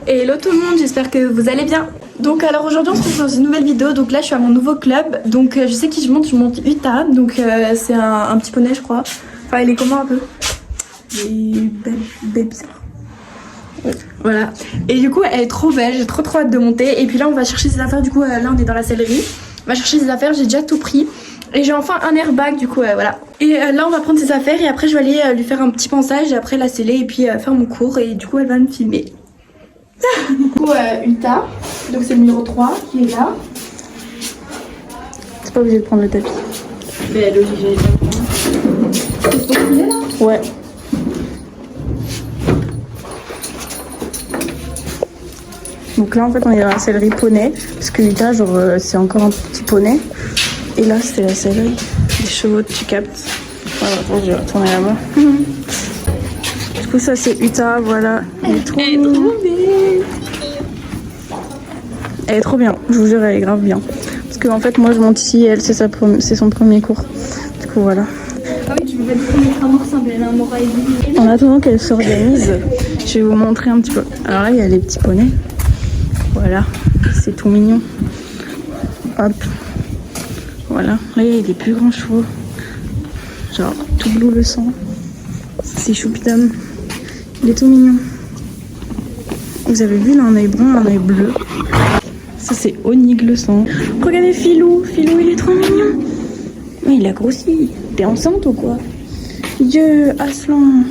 Hello tout le monde, j'espère que vous allez bien. Donc alors aujourd'hui on se retrouve dans une nouvelle vidéo. Donc là je suis à mon nouveau club. Donc je sais qui je monte Utah. Donc c'est un petit poney je crois. Enfin il est comment un peu? Il est bizarre. Voilà. Et du coup elle est trop belle, j'ai trop hâte de monter. Et puis là on va chercher ses affaires, du coup là on est dans la sellerie. On va chercher ses affaires, j'ai déjà tout pris. Et j'ai enfin un airbag du coup voilà. Et là on va prendre ses affaires et après je vais aller lui faire un petit pansage et après la sceller et puis faire mon cours. Et du coup elle va me filmer. Du coup Utah, donc c'est le numéro 3 qui est là. C'est pas obligé de prendre le tapis. Mais logique, j'allais pas le prendre. C'est trop stylé là? Ouais. Donc là en fait on est dans la sellerie poney. Parce que Utah genre c'est encore un petit poney. Et là c'est la sellerie des chevaux, tu captes. Voilà, attends, je vais retourner là-bas. Du coup ça c'est Utah, voilà. Elle est trop belle. Elle est trop bien, je vous jure elle est grave bien. Parce que en fait moi je monte ici et elle c'est son premier cours. Du coup voilà. Ah oui, tu peux mettre un morceau, mais elle a un moral. En attendant qu'elle s'organise, je vais vous montrer un petit peu. Alors là il y a les petits poneys. Voilà, c'est tout mignon. Hop. Voilà, là il y a des plus grands chevaux. Genre tout bleu le sang. C'est choupidam. Il est tout mignon. Vous avez vu, il a un œil brun, un œil bleu. Ça c'est Onig le sang. Regardez Filou, Filou il est trop mignon. Oh, il a grossi. T'es enceinte ou quoi? Dieu, Aslan.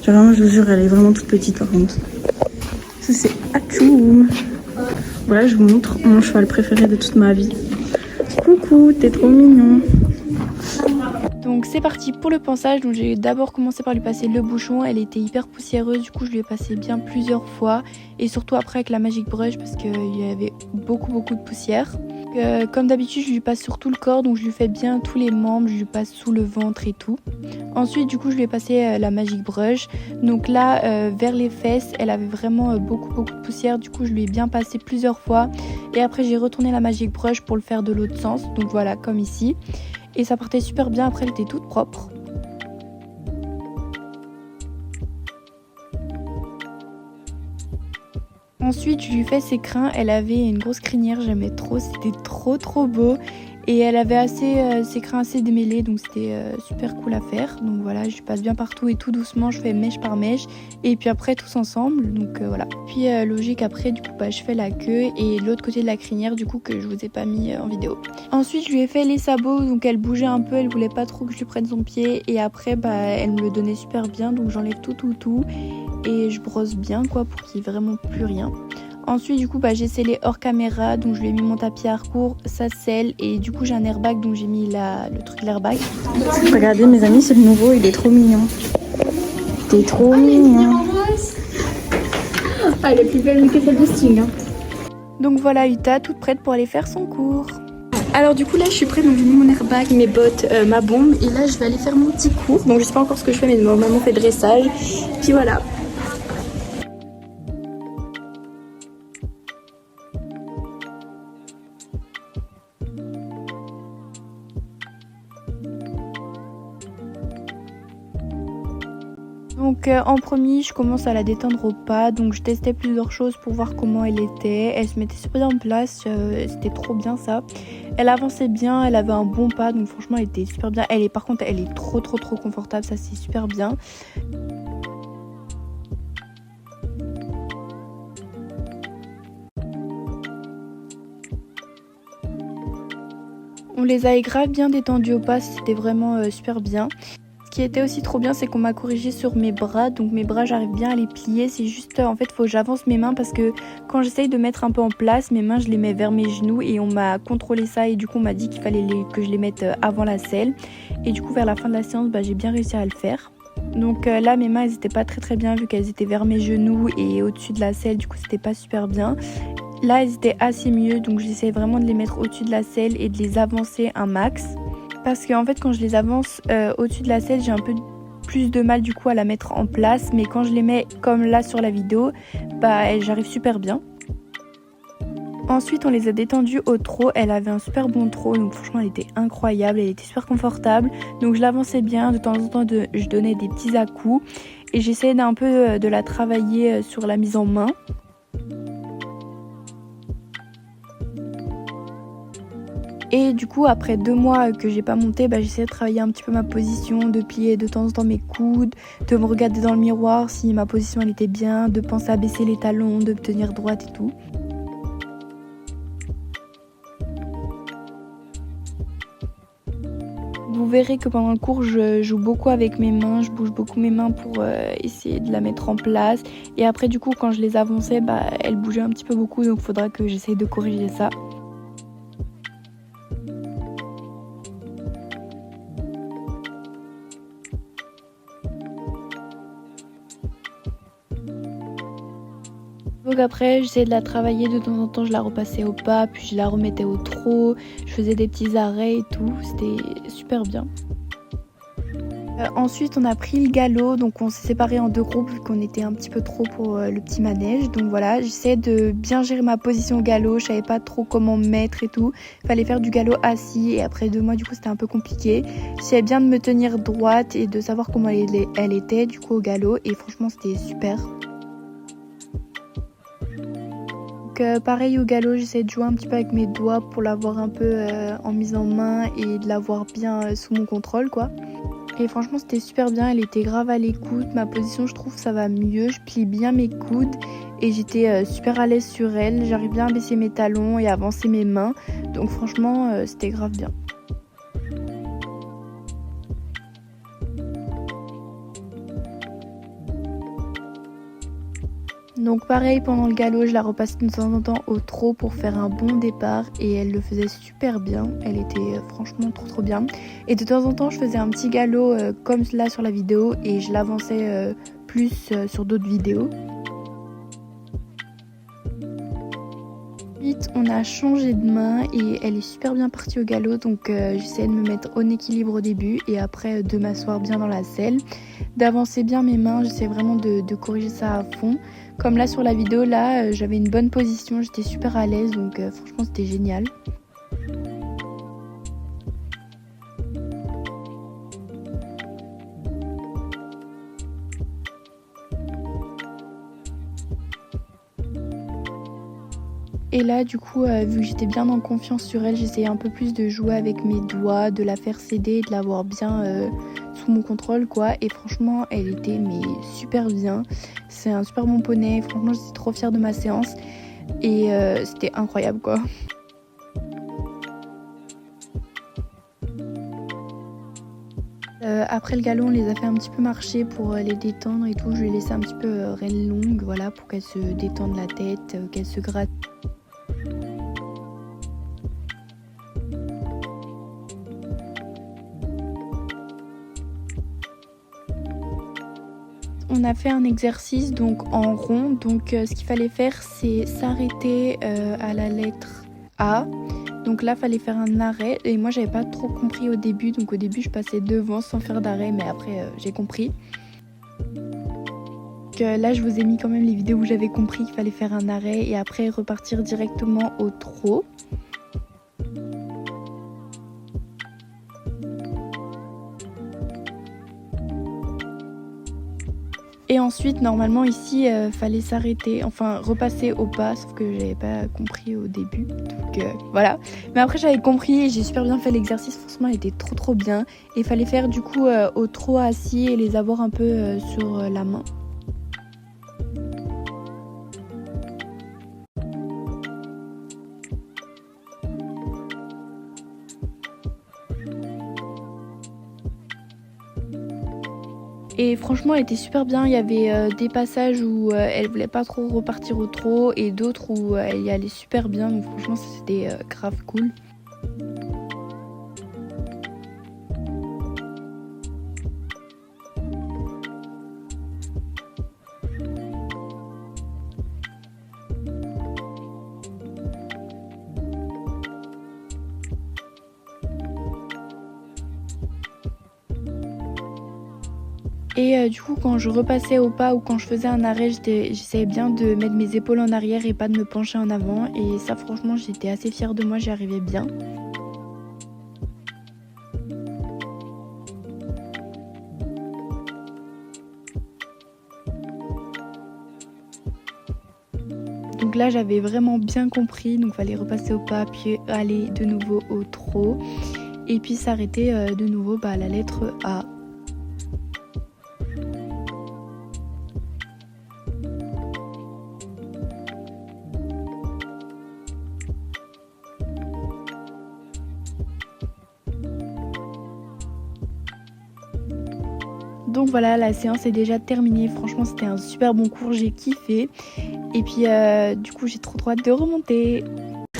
Genre vraiment je vous jure elle est vraiment toute petite par contre. Ça c'est Atchoum. Voilà je vous montre mon cheval préféré de toute ma vie. Coucou, t'es trop mignon. Donc c'est parti pour le pansage. Donc j'ai d'abord commencé par lui passer le bouchon. Elle était hyper poussiéreuse, du coup je lui ai passé bien plusieurs fois. Et surtout après avec la Magic Brush parce qu'il y avait beaucoup de poussière. Comme d'habitude je lui passe sur tout le corps, donc je lui fais bien tous les membres, je lui passe sous le ventre et tout. Ensuite du coup je lui ai passé la Magic Brush. Donc là vers les fesses elle avait vraiment beaucoup de poussière, du coup je lui ai bien passé plusieurs fois. Et après j'ai retourné la Magic Brush pour le faire de l'autre sens, donc voilà comme ici. Et ça partait super bien, après elle était toute propre. Ensuite je lui fais ses crins, elle avait une grosse crinière, j'aimais trop, c'était trop beau. Et elle avait ses crins assez démêlés, donc c'était super cool à faire. Donc voilà, je lui passe bien partout et tout doucement, je fais mèche par mèche. Et puis après tous ensemble, donc voilà. Puis logique après, du coup je fais la queue et l'autre côté de la crinière du coup que je vous ai pas mis en vidéo. Ensuite je lui ai fait les sabots, donc elle bougeait un peu, elle voulait pas trop que je lui prenne son pied. Et après elle me le donnait super bien, donc j'enlève tout. Et je brosse bien quoi pour qu'il n'y ait vraiment plus rien. Ensuite du coup j'ai scellé hors caméra, donc je lui ai mis mon tapis à recours, ça scelle et du coup j'ai un airbag, donc j'ai mis le truc de l'airbag. Regardez mes amis, c'est le nouveau, il est trop mignon. T'es trop mignon. Ah, elle est plus belle que celle de Sting. Hein. Donc voilà Utah, toute prête pour aller faire son cours. Alors du coup là je suis prête, donc j'ai mis mon airbag, mes bottes, ma bombe et là je vais aller faire mon petit cours. Donc je sais pas encore ce que je fais mais normalement on fait dressage. Puis voilà. Donc en premier je commence à la détendre au pas, donc je testais plusieurs choses pour voir comment elle était. Elle se mettait super bien en place, c'était trop bien ça. Elle avançait bien, elle avait un bon pas, donc franchement elle était super bien. Par contre elle est trop confortable, ça c'est super bien. On les a grave bien détendus au pas, c'était vraiment super bien. Ce qui était aussi trop bien, c'est qu'on m'a corrigé sur mes bras, donc mes bras j'arrive bien à les plier. C'est juste en fait faut que j'avance mes mains parce que quand j'essaye de mettre un peu en place, mes mains je les mets vers mes genoux et on m'a contrôlé ça et du coup on m'a dit qu'il fallait que je les mette avant la selle. Et du coup vers la fin de la séance j'ai bien réussi à le faire. Donc là mes mains elles étaient pas très bien vu qu'elles étaient vers mes genoux et au-dessus de la selle, du coup c'était pas super bien. Là elles étaient assez mieux, donc j'essaie vraiment de les mettre au-dessus de la selle et de les avancer un max. Parce qu'en fait quand je les avance au-dessus de la selle, j'ai un peu plus de mal du coup à la mettre en place. Mais quand je les mets comme là sur la vidéo, j'arrive super bien. Ensuite on les a détendues au trot, elle avait un super bon trot, donc franchement elle était incroyable, elle était super confortable. Donc je l'avançais bien, de temps en temps je donnais des petits à-coups. Et j'essayais un peu de la travailler sur la mise en main. Et du coup après 2 mois que j'ai pas monté, j'essayais de travailler un petit peu ma position, de plier de temps en temps mes coudes, de me regarder dans le miroir si ma position elle était bien, de penser à baisser les talons, de me tenir droite et tout. Vous verrez que pendant le cours, je joue beaucoup avec mes mains, je bouge beaucoup mes mains pour essayer de la mettre en place. Et après, du coup, quand je les avançais, elles bougeaient un petit peu beaucoup, donc il faudra que j'essaye de corriger ça. Donc après, j'essayais de la travailler de temps en temps, je la repassais au pas, puis je la remettais au trot, je faisais des petits arrêts et tout, c'était super bien. Ensuite on a pris le galop, donc on s'est séparés en 2 groupes vu qu'on était un petit peu trop pour le petit manège. Donc voilà, j'essayais de bien gérer ma position au galop, je savais pas trop comment me mettre et tout. Fallait faire du galop assis et après 2 mois du coup c'était un peu compliqué. J'essayais bien de me tenir droite et de savoir comment elle était du coup au galop et franchement c'était super. Donc pareil au galop, j'essayais de jouer un petit peu avec mes doigts pour l'avoir un peu en mise en main et de l'avoir bien sous mon contrôle quoi. Et franchement c'était super bien, elle était grave à l'écoute, ma position je trouve ça va mieux, je plie bien mes coudes et j'étais super à l'aise sur elle, j'arrive bien à baisser mes talons et à avancer mes mains, donc franchement c'était grave bien. Donc pareil pendant le galop je la repassais de temps en temps au trot pour faire un bon départ et elle le faisait super bien, elle était franchement trop bien. Et de temps en temps je faisais un petit galop comme là sur la vidéo et je l'avançais plus sur d'autres vidéos. Ensuite on a changé de main et elle est super bien partie au galop, donc j'essayais de me mettre en équilibre au début et après de m'asseoir bien dans la selle, d'avancer bien mes mains, j'essayais vraiment de corriger ça à fond. Comme là sur la vidéo, là j'avais une bonne position, j'étais super à l'aise, donc franchement c'était génial. Et là du coup vu que j'étais bien en confiance sur elle, j'essayais un peu plus de jouer avec mes doigts, de la faire céder, de l'avoir bien sous mon contrôle quoi. Et franchement elle était mais super bien, c'est un super bon poney, franchement j'étais trop fière de ma séance et c'était incroyable quoi. Après le galop on les a fait un petit peu marcher pour les détendre et tout, je lui ai laissé un petit peu reine longue voilà pour qu'elle se détende la tête, qu'elle se gratte. On a fait un exercice donc en rond, donc ce qu'il fallait faire c'est s'arrêter à la lettre A. Donc là fallait faire un arrêt et moi j'avais pas trop compris au début, donc au début je passais devant sans faire d'arrêt mais après j'ai compris. Donc là je vous ai mis quand même les vidéos où j'avais compris qu'il fallait faire un arrêt et après repartir directement au trot. Et ensuite normalement ici fallait s'arrêter, enfin repasser au pas, sauf que j'avais pas compris au début, donc voilà. Mais après j'avais compris et j'ai super bien fait l'exercice, franchement il était trop bien. Et il fallait faire du coup au trot assis et les avoir un peu sur la main. Et franchement elle était super bien, il y avait des passages où elle voulait pas trop repartir au trot et d'autres où elle y allait super bien, donc franchement c'était grave cool. Et du coup quand je repassais au pas ou quand je faisais un arrêt, j'essayais bien de mettre mes épaules en arrière et pas de me pencher en avant. Et ça franchement j'étais assez fière de moi, j'y arrivais bien. Donc Donc là j'avais vraiment bien compris, donc fallait repasser au pas puis aller de nouveau au trot et puis s'arrêter de nouveau à la lettre A. Donc voilà, la séance est déjà terminée. Franchement, c'était un super bon cours, j'ai kiffé. Et puis du coup, j'ai trop hâte de remonter.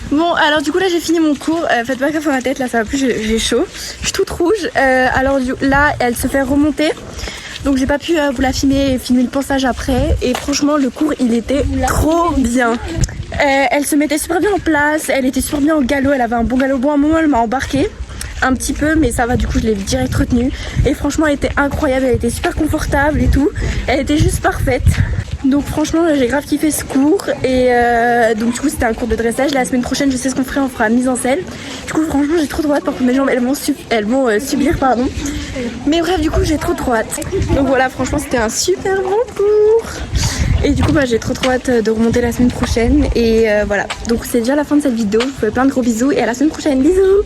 Bon, alors du coup là j'ai fini mon cours. Faites pas gaffe à ma tête, là ça va plus, j'ai chaud. Je suis toute rouge. Alors là, elle se fait remonter. Donc j'ai pas pu vous la filmer et filmer le passage après. Et franchement, le cours il était trop bien. Elle se mettait super bien en place. Elle était super bien au galop. Elle avait un bon galop. Bon, à un moment, elle m'a embarquée un petit peu, mais ça va, du coup je l'ai direct retenue. Et franchement elle était incroyable, elle était super confortable et tout. Elle était juste parfaite. Donc franchement j'ai grave kiffé ce cours. Et donc du coup c'était un cours de dressage. La semaine prochaine je sais ce qu'on ferait, on fera mise en selle. Du coup franchement j'ai trop hâte, parce que mes jambes elles vont subir pardon. Mais bref, du coup j'ai trop hâte. Donc voilà, franchement c'était un super bon cours. Et du coup j'ai trop hâte de remonter la semaine prochaine. Et voilà, donc c'est déjà la fin de cette vidéo. Je vous fais plein de gros bisous et à la semaine prochaine, bisous.